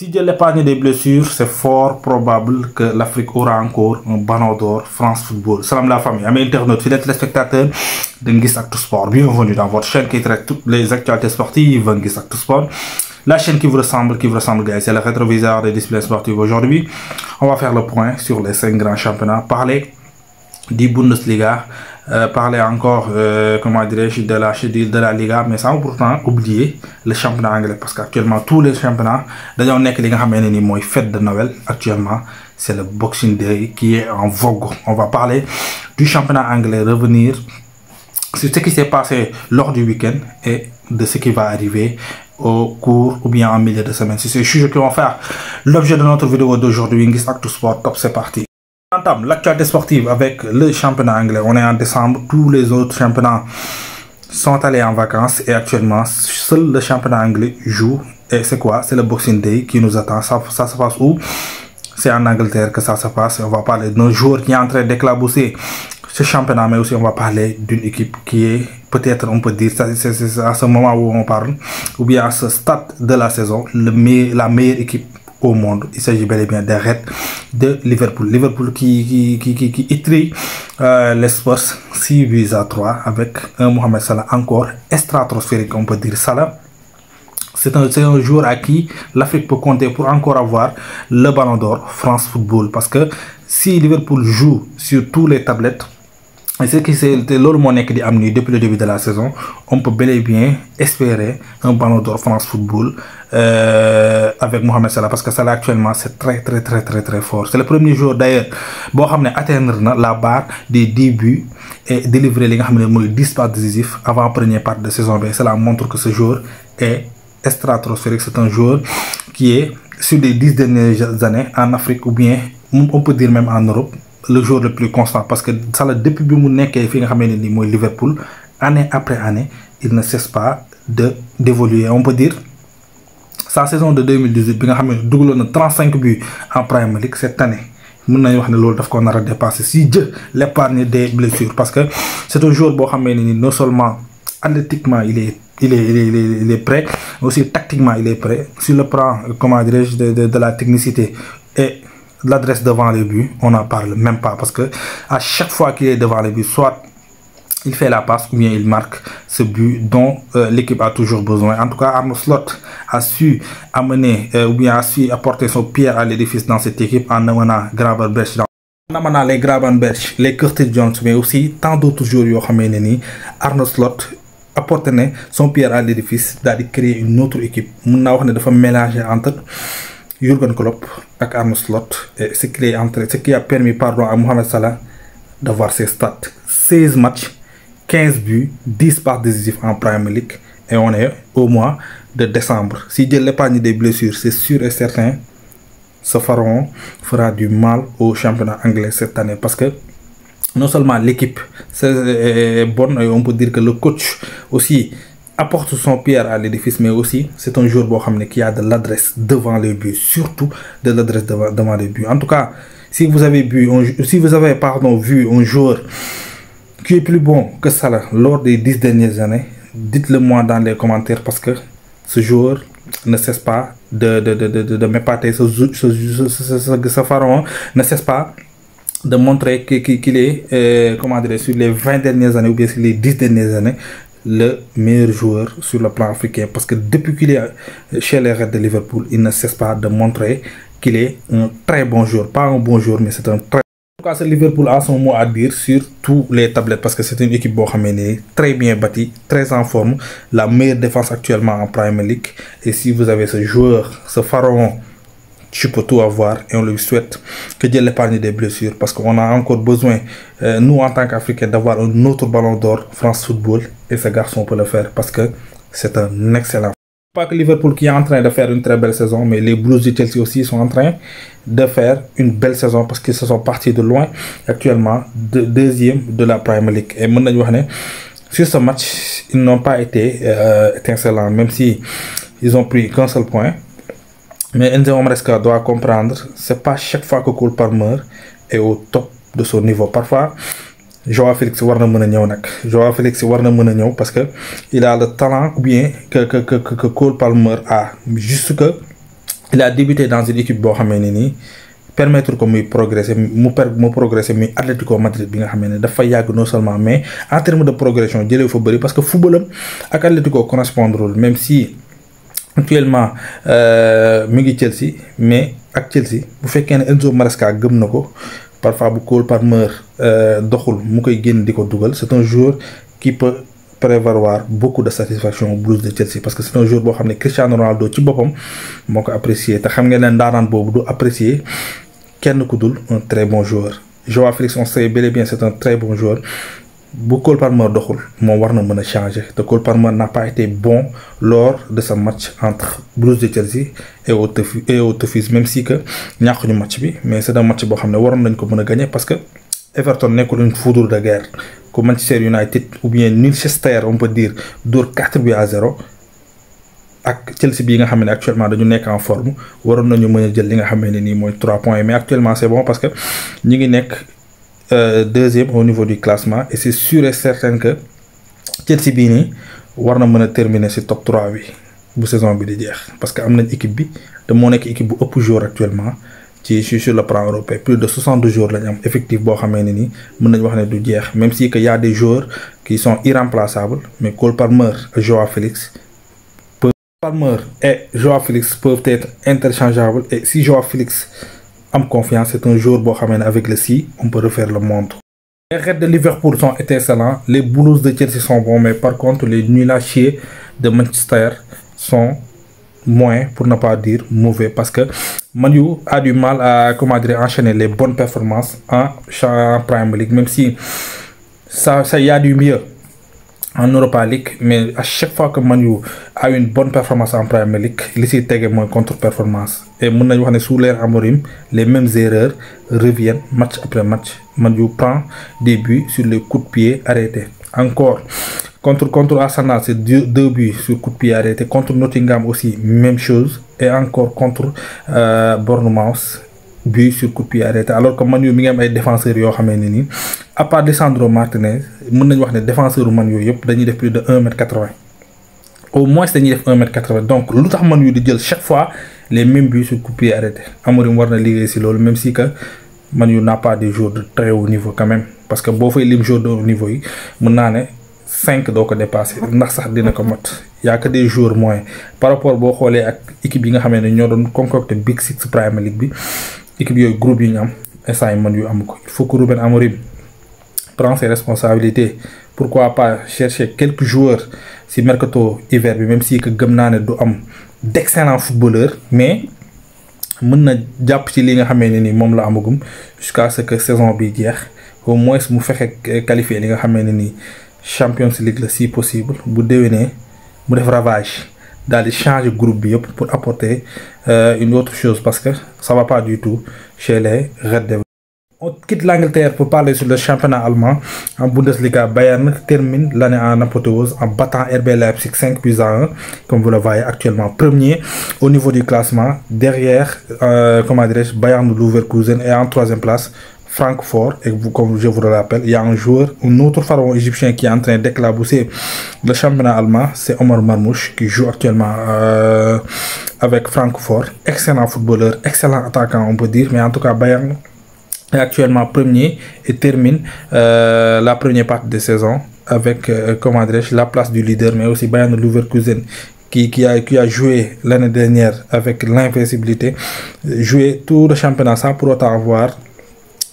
Si Dieu l'épargne des blessures, c'est fort probable que l'Afrique aura encore un ballon d'or France Football. Salam la famille, amis internautes, fidèles téléspectateurs de Nguiss Actu Sport. Bienvenue dans votre chaîne qui traite toutes les actualités sportives, Nguiss Actu Sport. La chaîne qui vous ressemble, gars, c'est le rétroviseur des disciplines sportives. Aujourd'hui, on va faire le point sur les 5 grands championnats, parler du Bundesliga, parler encore, comment dirais-je, de la Liga, mais sans pourtant oublier le championnat anglais, parce qu'actuellement, tous les championnats, d'ailleurs, on est que les gars, fête de Noël, actuellement, c'est le Boxing Day qui est en vogue. On va parler du championnat anglais, revenir sur ce qui s'est passé lors du week-end et de ce qui va arriver au cours ou bien en milieu de semaine. C'est ce sujet qui vont faire l'objet de notre vidéo d'aujourd'hui. Nguiss Actu Sport, top, c'est parti. On entame l'actualité sportive avec le championnat anglais. On est en décembre, tous les autres championnats sont allés en vacances et actuellement, seul le championnat anglais joue. Et c'est quoi? C'est le Boxing Day qui nous attend. Ça se passe où? C'est en Angleterre que ça se passe. On va parler d'un joueur qui est en train d'éclabousser ce championnat, mais aussi on va parler d'une équipe qui est, peut-être on peut dire, c'est à ce moment où on parle, ou bien à ce stade de la saison, la meilleure équipe au monde. Il s'agit bel et bien des Reds de Liverpool. Liverpool qui étrie les Spurs 6-3 avec un Mohamed Salah encore stratosphérique, on peut dire. Salah, c'est un joueur à qui l'Afrique peut compter pour encore avoir le ballon d'or France Football. Parce que si Liverpool joue sur tous les tablettes, et ce qui c'est l'hormone qui est amené depuis le début de la saison, on peut bel et bien espérer un ballon d'or France Football avec Mohamed Salah, parce que Salah actuellement c'est très fort. C'est le premier joueur d'ailleurs pour atteindre la barre des 10 buts et délivrer les 10 passes décisifs avant la première partie de saison. Cela montre que ce joueur est stratosphérique. C'est un joueur qui est sur les 10 dernières années en Afrique, ou bien on peut dire même en Europe, le joueur le plus constant, parce que Salah depuis que Liverpool, année après année, il ne cesse pas d'évoluer. On peut dire sa saison de 2018, il a 35 buts en Premier League cette année. Nous avons dépassé si Dieu l'épargne des blessures, parce que c'est un joueur non seulement athlétiquement il est prêt, mais aussi tactiquement il est prêt. Sur le plan, comment dirais-je, de la technicité et l'adresse devant les buts, on n'en parle même pas, parce que à chaque fois qu'il est devant les buts, soit il fait la passe ou bien il marque ce but dont l'équipe a toujours besoin. En tout cas, Arne Slot a su amener ou bien a su apporter son pierre à l'édifice dans cette équipe en amenant Gravenberch, les Gravenberch, les Curtis Jones, mais aussi tant d'autres joueurs. Arne Slot apporte son pierre à l'édifice, d'aller créer une autre équipe. Nous avons mélanger entre Jürgen Klopp et Arne Slot, et ce qui a permis à Mohamed Salah d'avoir ses stats: 16 matchs, 15 buts, 10 passes décisives en Premier League, et on est au mois de décembre. Si Dieu l'épargne des blessures, c'est sûr et certain, ce pharaon fera du mal au championnat anglais cette année, parce que non seulement l'équipe est bonne, et on peut dire que le coach aussi apporte son pierre à l'édifice, mais aussi c'est un joueur qui a de l'adresse devant les buts, surtout de l'adresse devant les buts. En tout cas, si vous avez vu un joueur qui est plus bon que Salah lors des 10 dernières années, dites-le moi dans les commentaires, parce que ce joueur ne cesse pas de m'épater. Ce pharaon ne cesse pas de montrer qu'il est, comment dire, sur les 20 dernières années ou bien sur les 10 dernières années, le meilleur joueur sur le plan africain, parce que depuis qu'il est chez les Reds de Liverpool, il ne cesse pas de montrer qu'il est un très bon joueur. Pas un bon joueur, mais c'est un très... En tout cas, Liverpool a son mot à dire sur tous les tablettes, parce que c'est une équipe très bien bâtie, très en forme, la meilleure défense actuellement en Premier League. Et si vous avez ce joueur, ce pharaon, tu peux tout avoir, et on lui souhaite que Dieu l'épargne des blessures, parce qu'on a encore besoin, nous en tant qu'Africains, d'avoir un autre ballon d'or France Football, et ce garçon peut le faire, parce que c'est un excellent. Pas que Liverpool qui est en train de faire une très belle saison, mais les Blues de Chelsea aussi sont en train de faire une belle saison, parce qu'ils se sont partis de loin, actuellement deuxième de la Premier League. Et sur ce match, ils n'ont pas été étincelants, même si ils ont pris qu'un seul point. Mais Enzo Maresca doit comprendre, c'est pas chaque fois que Cole Palmer est au top de son niveau. Parfois, Joao Félix war na mën a ñëw nag Joao Félix war na mën a ñëw parce que il a le talent ou bien que Cole Palmer a, juste que il a débuté dans une équipe boo xamee ne nii permettre ko muy progresser mu progresser muy Atlético Madrid bi nga xam ne dafa yàgg non seulement mais en termes de progression jëlee fa bëri parce que footballam ak Atlético correspondrul même si actuellement mi ngi Chelsea mais ak Chelsea bu fekkee ne Enzo Maresca gëm na ko parfois bu Cole Palmer doxul mu koy génn di ko dugal c'est un joueur qui peut prévaloir beaucoup de satisfaction au Blues de Chelsea parce que c'est un joueur boo xam ne Cristiano Ronaldo ci boppam moo ko apprécié te xam ngeen ne ndaanaan boobu du apprécier kenn ku dul un très bon joueur. Joao Félix on sait bel et bien c'est un très bon joueur bu Cole Palmer doxul moom war na mën a changer te Cole Palmer n'a pas été bon lors de ce match entre Blues de Chelsea et au Toffees même si que ñàkkuñu match bi mais c'est un match boo xam ne waroon nañ ko mën a gagner parce que Everton nekkul une foudre de guerre comme Manchester United ou bien Manchester on peut dire dóor 4-0 ak Chelsea bii nga xam ne actuellement dañu nekk en forme waroon nañu mën a jël li nga xam ne nii mooy 3 points mais actuellement c'est bon parce que ñi ngi nekk deuxième au niveau du classement et c'est sûr et certain que Chelsea bii nii war na mën a terminer ci top 3 bi bu saison bi di jeex parce que am nañ équipe bi te moo nekk équipe bu ëpp joueur actuellement ci sur le plan européen plus de 62 joueurs lañ am effectif boo xamee ne nii mën nañu wax ne du jeex même si que y a des joueurs qui sont irremplaçables mais Cole Palmer et Joao Félix peuvent être interchangeables et si Joao Félix am confiance c'est un joueur boo xamee ne avec le si on peut refaire le monde. Les Reds de Liverpool sont excellents, les Blues de Chelsea sont bons mais par contre les nuls à chier de Manchester sont moins pour ne pas dire mauvais parce que Man U a du mal à enchaîner les bonnes performances en Premier League même si ça y a du mieux en Europa League mais à chaque fois que Man U a une bonne performance en Premier League li siy tege mooy contre-performance et mën nañu wax ne sous l'ère Amorim les mêmes erreurs reviennent match après match. Man U prend des buts sur les coups de pied arrêtés encore contre Arsenal c'est deux buts sur coup de pied arrêté contre Nottingham aussi même chose et encore contre Bournemouth but sur coup de pied arrêté alors que Man U mi ngi am ay défenseurs yoo xamee ne nii à part Lisandro Martinez mën nañu wax ne défenseur u Man U yëpp dañuy def plus de 1m80 au moins dañuy def 1m80 donc lu tax Man U di jël chaque fois les mêmes buts sur coup de pied arrêté Amorim war na liggéey ci loolu même si que Man U n'a pas des joueurs de très haut niveau quand même parce que boo fay lim joueurs de haut niveau yi mën naa ne 5 doo ko dépasser ndax sax dina ko mot y a que des joueurs moyens par rapport boo xoolee ak équipe yi nga xamee ne ñoo doon concocter Big Six Premier League bi équipe yooyu groupe yi ñu am instant yi Man U am ko il faut que Ruben Amorim prend ses responsabilités pourquoi pas chercher quelques joueurs ci mercato hiver bi même si que gëm naa ne du am d'excellents footballeurs mais mën na jàpp ci li nga xamee ne ni moom la amagum jusqu'à ce que saison bi jeex au moins mu fexe qualifier li nga xamee ne ni Champions League la si possible bu déwénee mu def ravage daal di changer groupe bi yëpp pour apporter une autre chose parce que ça va pas du tout chez les Red Devils. On quitte l'Angleterre pour parler sur le championnat allemand. En Bundesliga, Bayern termine l'année en apothéose en battant RB Leipzig 5-1, comme vous le voyez actuellement premier au niveau du classement. Derrière, Bayern Leverkusen est en troisième place. Francfort, et comme je vous le rappelle, il y a un autre pharaon égyptien qui est en train d'éclabousser le championnat allemand, c'est Omar Marmoush qui joue actuellement avec Francfort. Excellent footballeur, excellent attaquant on peut dire, mais en tout cas Bayern est actuellement premier et termine la première partie de saison avec la place du leader, mais aussi Bayern Leverkusen qui a joué l'année dernière avec l'invincibilité, joué tout le championnat sans pour autant avoir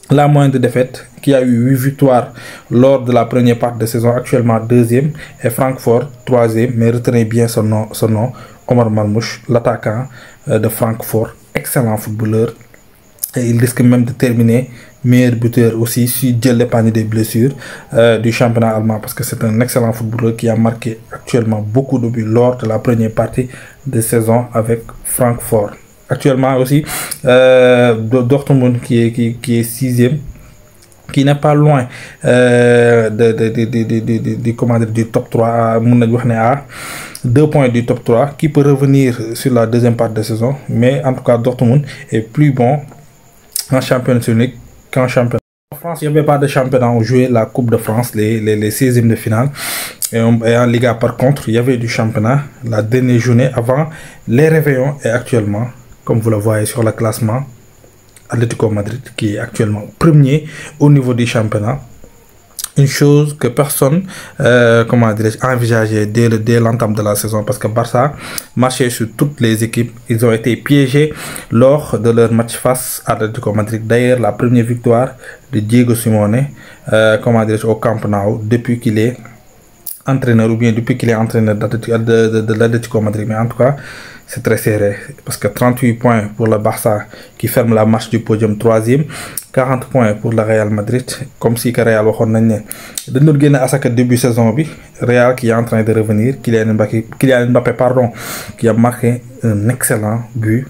la moindre de défaite, qui a eu 8 victoires lors de la première partie de saison, actuellement deuxième, et Francfort troisième, mais retenez bien son nom, Omar Marmoush, l'attaquant de Francfort, excellent footballeur, et il risque même de terminer meilleur buteur aussi si Dieu l'épargne des blessures du championnat allemand, parce que c'est un excellent footballeur qui a marqué actuellement beaucoup de buts lors de la première partie de saison avec Francfort. Actuellement aussi, Dortmund qui est sixième, qui n'est pas loin du top 3, à 2 points du top 3, qui peut revenir sur la deuxième partie de saison. Mais en tout cas, Dortmund est plus bon en Champions League qu'en championnat. En France, il n'y avait pas de championnat, on jouait la Coupe de France, les 16e de finale. Et en Liga, par contre, il y avait du championnat la dernière journée avant les réveillons et actuellement, comme vous le voyez sur le classement. Atlético Madrid qui est actuellement premier au niveau du championnat. Une chose que personne envisageait dès l'entame de la saison, parce que Barça marchait sur toutes les équipes. Ils ont été piégés lors de leur match face à Atlético Madrid. D'ailleurs, la première victoire de Diego Simeone au Camp Nou depuis qu'il est entraîneur, ou bien depuis qu'il est entraîneur de l'Atlético Madrid. Mais en tout cas, c'est très serré, parce que 38 points pour le Barça qui ferme la marche du podium 3e, 40 points pour le Real Madrid, comme si le Real waxoon nañ ne dañu doon génne asaka début saison bi. Real qui est en train de revenir, Kylian Mbappé qui a marqué un excellent but.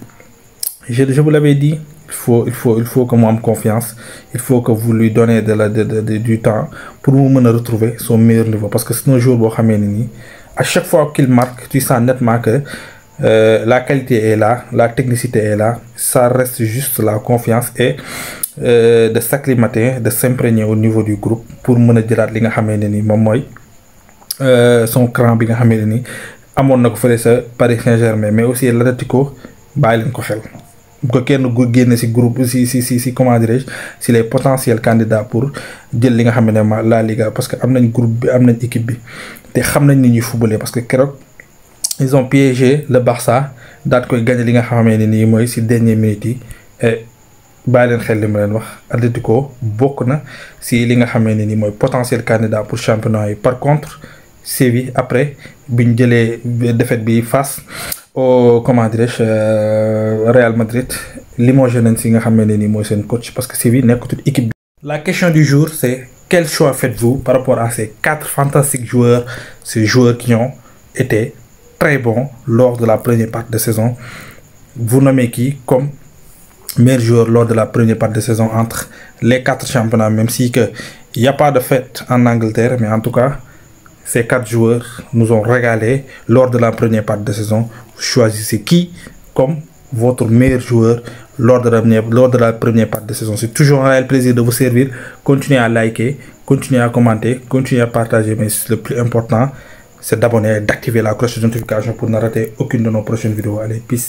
Je vous l'avais dit, il faut que moi ait confiance, il faut que vous lui donnez du temps pour me retrouver son meilleur niveau, parce que c'est un joueur boo xamee ni à chaque fois qu'il marque, tu sens nettement que la qualité est là, la technicité est là, ça reste juste la confiance et de s'acclimater, de s'imprégner au niveau du groupe pour mën a jëlaat li nga xamee ne ni moom mooy son cran bi nga xamee ne ni amoon na ko fële sa Paris Saint-Germain. Mais aussi l'Atlético bàyyi leen ko xel, bu ko kenn génne si groupe si comment dirais-je, si les potentiels candidats pour jël li nga xam ne la Liga, parce que am nañ groupe bi, am nañ équipe bi, te xam nañ ni ñuy footballer, parce que keroog ils ont piégé le Barça daal koy gagné li nga xamee ne nii mooy si dernière minute yi. Et bàyyi leen xel li ma leen wax, Atlético bokk na si li nga xamee ne nii mooy potentiel candidat pour championnat yi. Par contre Séville après biñ jëlee défaite bi face au Real Madrid, limogé nañ si nga xamee ne nii mooy seen coach, parce que Séville nekkatul équipe bi. La question du jour, c'est quel choix faites-vous par rapport à ces 4 fantastiques joueurs, ces joueurs qui ont été très bon lors de la première partie de saison? Vous nommez qui comme meilleur joueur lors de la première partie de saison entre les 4 championnats, même si il n'y a pas de fête en Angleterre, mais en tout cas ces 4 joueurs nous ont régalé lors de la première partie de saison. Vous choisissez qui comme votre meilleur joueur lors de la première partie de saison. C'est toujours un réel plaisir de vous servir. Continuez à liker, continuez à commenter, continuez à partager, mais le plus important, c'est d'abonner et d'activer la cloche de notification pour ne rater aucune de nos prochaines vidéos. Allez, peace.